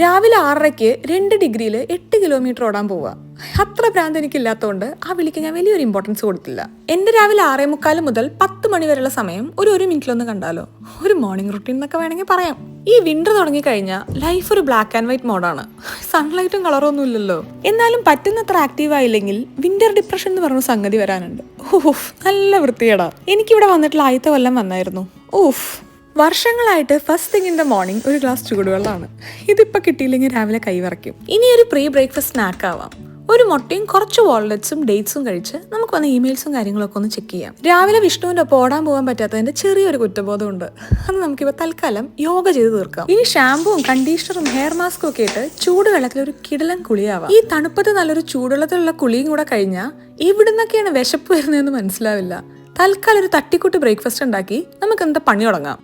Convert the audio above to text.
രാവിലെ 6:30 2 ഡിഗ്രിയിൽ 8 കിലോമീറ്റർ ഓടാൻ പോവുക. അത്ര ഭ്രാന്ത് എനിക്കില്ലാത്തതുകൊണ്ട് ആ വിളിക്ക് ഞാൻ വലിയൊരു ഇമ്പോർട്ടൻസ് കൊടുത്തില്ല. എന്റെ രാവിലെ 6:45 മുതൽ 10 മണി വരെയുള്ള സമയം ഒരു മിനിറ്റിലൊന്ന് കണ്ടാലോ. ഒരു മോർണിംഗ് റുട്ടീൻ എന്നൊക്കെ വേണമെങ്കിൽ പറയാം. ഈ വിന്റർ തുടങ്ങിക്കഴിഞ്ഞാൽ ലൈഫ് ഒരു ബ്ലാക്ക് ആൻഡ് വൈറ്റ് മോഡാണ്. സൺലൈറ്റും കളറൊന്നും ഇല്ലല്ലോ. എന്നാലും പറ്റുന്നത്ര ആക്റ്റീവ് ആയില്ലെങ്കിൽ വിന്റർ ഡിപ്രഷൻ എന്ന് പറഞ്ഞ സംഗതി വരാനുണ്ട്. ഓഫ്, നല്ല വൃത്തികേടാ. എനിക്കിവിടെ വന്നിട്ടുള്ള ആദ്യത്തെ കൊല്ലം വന്നായിരുന്നു. ഓഫ്, വർഷങ്ങളായിട്ട് first thing in the morning ഒരു ഗ്ലാസ് ചൂടുവെള്ളമാണ്. ഇതിപ്പോൾ കിട്ടിയില്ലെങ്കിൽ രാവിലെ കൈവിറയ്ക്കും. ഇനി ഒരു പ്രീ ബ്രേക്ക്ഫാസ്റ്റ് സ്നാക്ക് ആവാം. ഒരു മുട്ടയും കുറച്ച് വാൾനട്ട്സും ഡേറ്റ്സും കഴിച്ച് നമുക്ക് വന്ന ഇമെയിൽസും കാര്യങ്ങളൊക്കെ ഒന്ന് ചെക്ക് ചെയ്യാം. രാവിലെ വിഷ്ണുവിൻ്റെ ഒപ്പം ഓടാൻ പോകാൻ പറ്റാത്തതിന്റെ ചെറിയൊരു കുറ്റബോധമുണ്ട്. അത് നമുക്കിപ്പോൾ തൽക്കാലം യോഗ ചെയ്ത് തീർക്കാം. ഇനി ഷാമ്പുവും കണ്ടീഷണറും ഹെയർ മാസ്കും ഒക്കെ ഇട്ട് ചൂടുവെള്ളത്തിൽ ഒരു കിടിലൻ കുളിയാവാം. ഈ തണുപ്പത്ത് നല്ലൊരു ചൂടുവെള്ളത്തിലുള്ള കുളിയും കൂടെ കഴിഞ്ഞാൽ എവിടുന്നൊക്കെയാണ് വിശപ്പ് വരുന്നതെന്ന് മനസ്സിലാവില്ല. തൽക്കാലം ഒരു തട്ടിക്കൂട്ട് ബ്രേക്ക്ഫാസ്റ്റ് ഉണ്ടാക്കി നമുക്ക് എന്താ പണി തുടങ്ങാം.